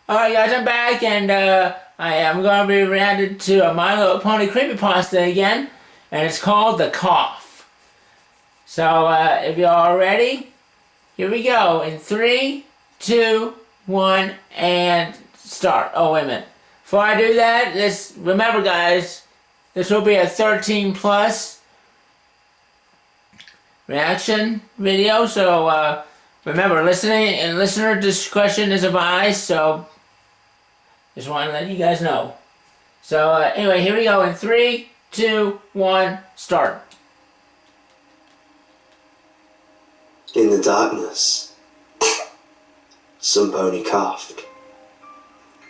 Alright guys, I'm back and I am going to be reacting to a My Little Pony Creepypasta again. And it's called The Cough. So if you're all ready, here we go. In 3, 2, 1, and start. Oh, wait a minute. Before I do that, remember guys, this will be a 13 plus reaction video. So remember, listener discretion is advised, so just want to let you guys know. So anyway, here we go. In 3, 2, 1, start. In the darkness, some pony coughed.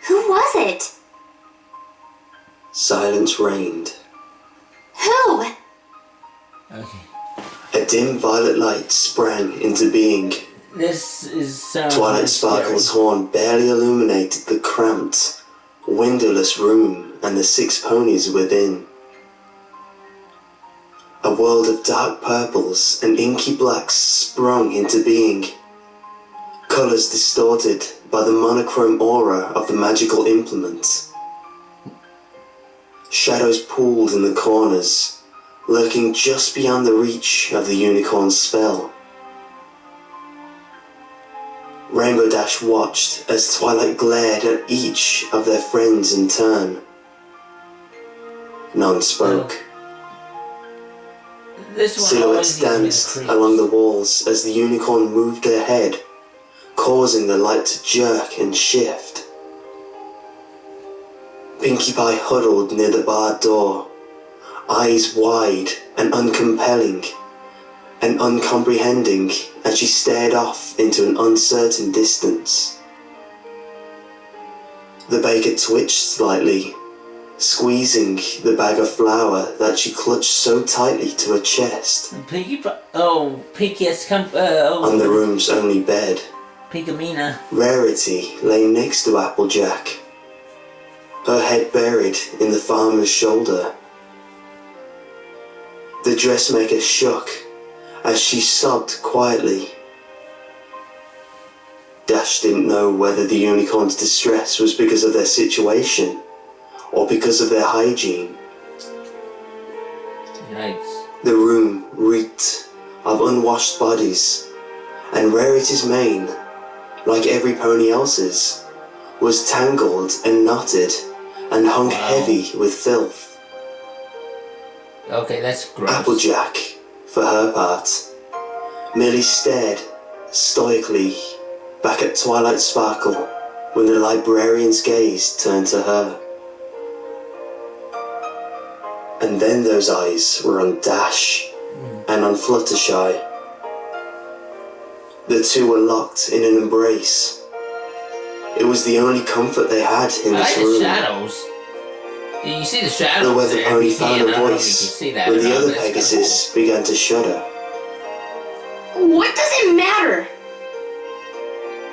Who was it? Silence reigned. Who? Okay. A dim violet light sprang into being. This is Twilight Sparkle's horn barely illuminated the cramped, windowless room and the 6 ponies within. A world of dark purples and inky blacks sprung into being, colours distorted by the monochrome aura of the magical implement. Shadows pooled in the corners, lurking just beyond the reach of the unicorn's spell. Rainbow Dash watched as Twilight glared at each of their friends in turn. None spoke. Silhouettes danced along the walls as the unicorn moved her head, causing the light to jerk and shift. Pinkie Pie huddled near the barred door, eyes wide and uncompelling and uncomprehending as she stared off into an uncertain distance. The baker twitched slightly, squeezing the bag of flour that she clutched so tightly to her chest. Pinkie has come. On the room's only bed, Pinkamina. Rarity lay next to Applejack, her head buried in the farmer's shoulder. The dressmaker shook as she sobbed quietly. Dash didn't know whether the unicorn's distress was because of their situation or because of their hygiene. Yikes. The room reeked of unwashed bodies, and Rarity's mane, like every pony else's, was tangled and knotted and hung heavy with filth. Okay, that's gross. Applejack, for her part, merely stared stoically back at Twilight Sparkle when the librarian's gaze turned to her. And then those eyes were on Dash and on Fluttershy. The two were locked in an embrace. It was the only comfort they had in this room. The shadows. You see the shadows. The weather pony found a voice when the other Pegasus began to shudder. What does it matter?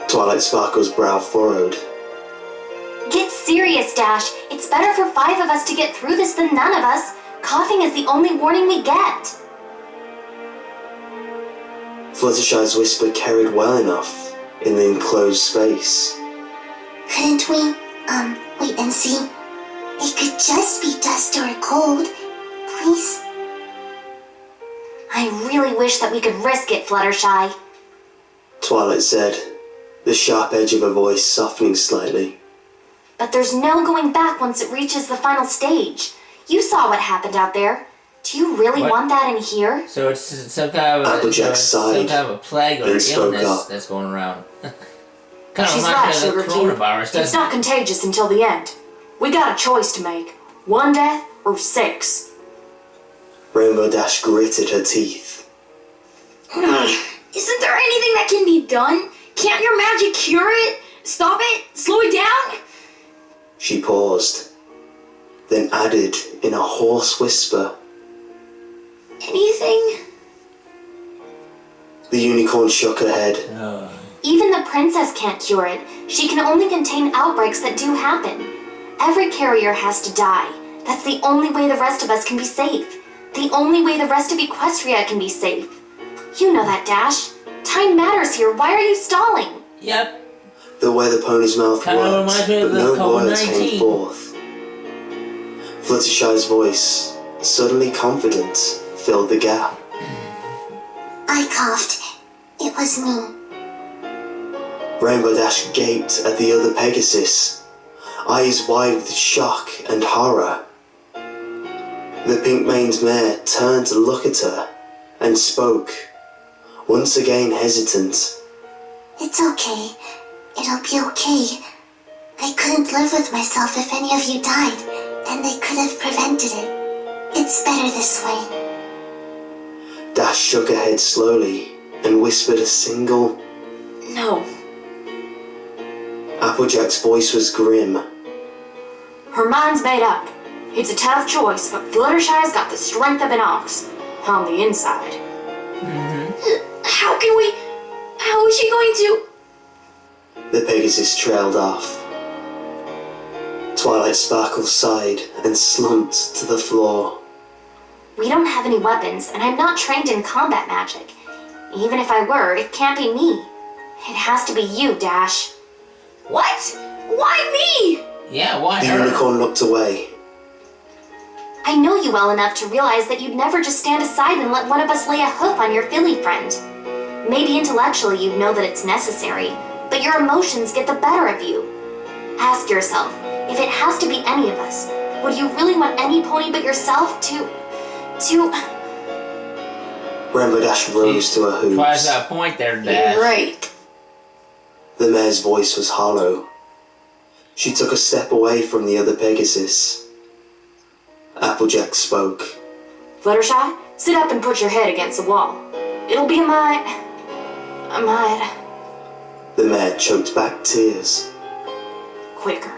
Twilight Sparkle's brow furrowed. Get serious, Dash. It's better for 5 of us to get through this than none of us. Coughing is the only warning we get. Fluttershy's whisper carried well enough in the enclosed space. Couldn't we, wait and see? It could just be dust or a cold. Please? I really wish that we could risk it, Fluttershy. Twilight said, the sharp edge of her voice softening slightly. But there's no going back once it reaches the final stage. You saw what happened out there. Do you really want that in here? So it's some kind of a plague or illness that's going around. Kind of She's right, reminds me of the coronavirus, It's not contagious until the end. We got a choice to make. 1 death or 6. Rainbow Dash gritted her teeth. Isn't there anything that can be done? Can't your magic cure it? Stop it? Slow it down? She paused, then added in a hoarse whisper, Anything? The unicorn shook her head. Even the princess can't cure it. She can only contain outbreaks that do happen. Every carrier has to die. That's the only way the rest of us can be safe. The only way the rest of Equestria can be safe. You know that, Dash. Time matters here. Why are you stalling? Yep. The weather pony's mouth Kinda worked, reminds me of but the no words COVID-19. came forth. Fluttershy's voice, suddenly confident, filled the gap. I coughed. It was me. Rainbow Dash gaped at the other Pegasus, eyes wide with shock and horror. The pink-maned mare turned to look at her and spoke, once again hesitant. It's okay. It'll be okay. I couldn't live with myself if any of you died, and they could have prevented it. It's better this way. Dash shook her head slowly and whispered a single. No. Applejack's voice was grim. Her mind's made up. It's a tough choice, but Fluttershy's got the strength of an ox. On the inside. How is she going to? The Pegasus trailed off. Twilight Sparkle sighed and slumped to the floor. We don't have any weapons, and I'm not trained in combat magic. Even if I were, it can't be me. It has to be you, Dash. What? Why me? Yeah, why The her? unicorn looked away. I know you well enough to realize that you'd never just stand aside and let one of us lay a hoof on your filly friend. Maybe intellectually you'd know that it's necessary, but your emotions get the better of you. Ask yourself, if it has to be any of us, would you really want any pony but yourself to... Rainbow Dash rose to her Twice hooves. that point there, Dash. You're right. The mare's voice was hollow. She took a step away from the other Pegasus. Applejack spoke. Fluttershy, sit up and put your head against the wall. It'll be a mite... The mare choked back tears. quicker.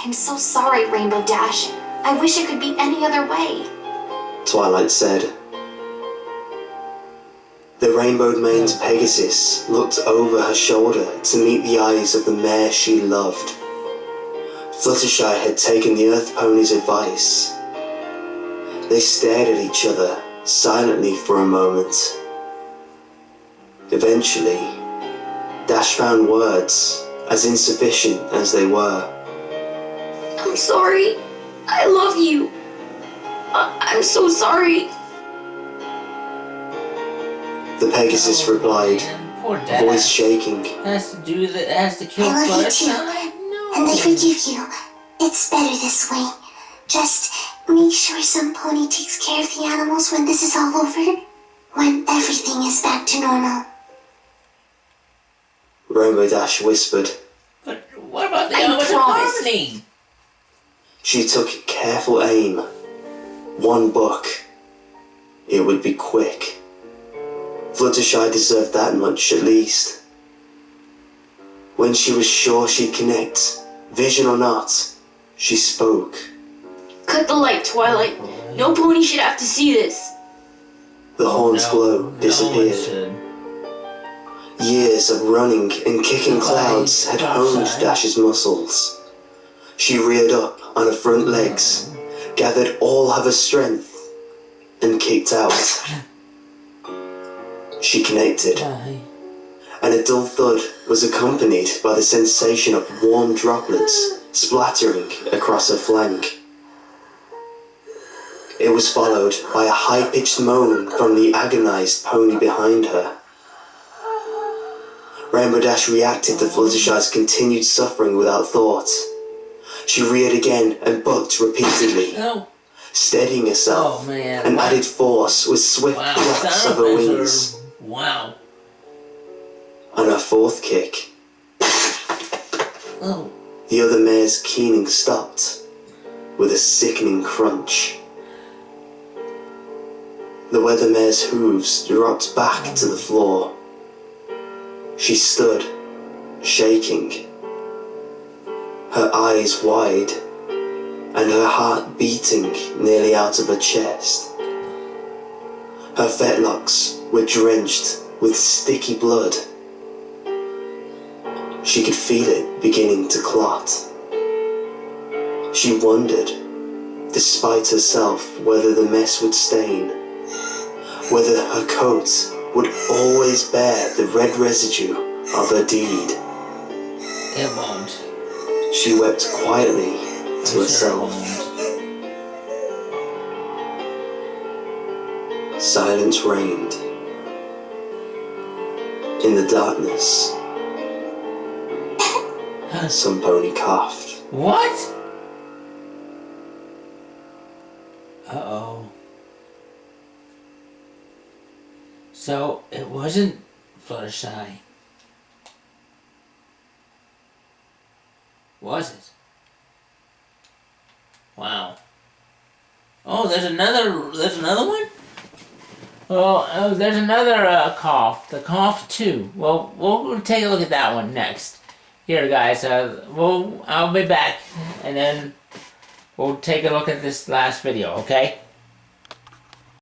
I'm so sorry, Rainbow Dash. I wish it could be any other way. Twilight said. The rainbow-maned Pegasus looked over her shoulder to meet the eyes of the mare she loved. Fluttershy had taken the Earth Pony's advice. They stared at each other silently for a moment. Eventually, Dash found words as insufficient as they were. I'm sorry. I love you. I'm so sorry. The Pegasus replied, Man, poor Dash. voice shaking. Has to do that. Has to kill I love you Fluttershy. too, and I forgive you. It's better this way. Just make sure some pony takes care of the animals when this is all over. When everything is back to normal. Rainbow Dash whispered. But what about the I elements of promise. harmony? She took careful aim. One buck. It would be quick. Fluttershy deserved that much at least. When she was sure she'd connect, vision or not, she spoke. Cut the light, Twilight. No pony should have to see this. The horn's glow No one disappeared. should. Years of running and kicking clouds had honed Dash's muscles. She reared up on her front legs, gathered all of her strength, and kicked out. She connected, Why? and a dull thud was accompanied by the sensation of warm droplets splattering across her flank. It was followed by a high-pitched moan from the agonized pony behind her. Rainbow Dash reacted to Fluttershy's continued suffering without thought. She reared again and bucked repeatedly, No. steadying herself, Oh, man. and added force with swift Wow. flaps of her Sound wings. effects are... Wow. On her fourth kick, Oh. the other mare's keening stopped with a sickening crunch. The weather mare's hooves dropped back to the floor. She stood, shaking, her eyes wide and her heart beating nearly out of her chest. Her fetlocks were drenched with sticky blood. She could feel it beginning to clot. She wondered, despite herself, whether the mess would stain, whether her coat would always bear the red residue of her deed. It won't. She wept quietly to Sure it herself. won't. Silence reigned. In the darkness, some pony coughed. What? Uh-oh. So, it wasn't Fluttershy. Was it? Wow. Oh, there's another one? Oh, there's another cough. The cough 2. Well, we'll take a look at that one next. Here, guys. I'll be back, and then we'll take a look at this last video. Okay?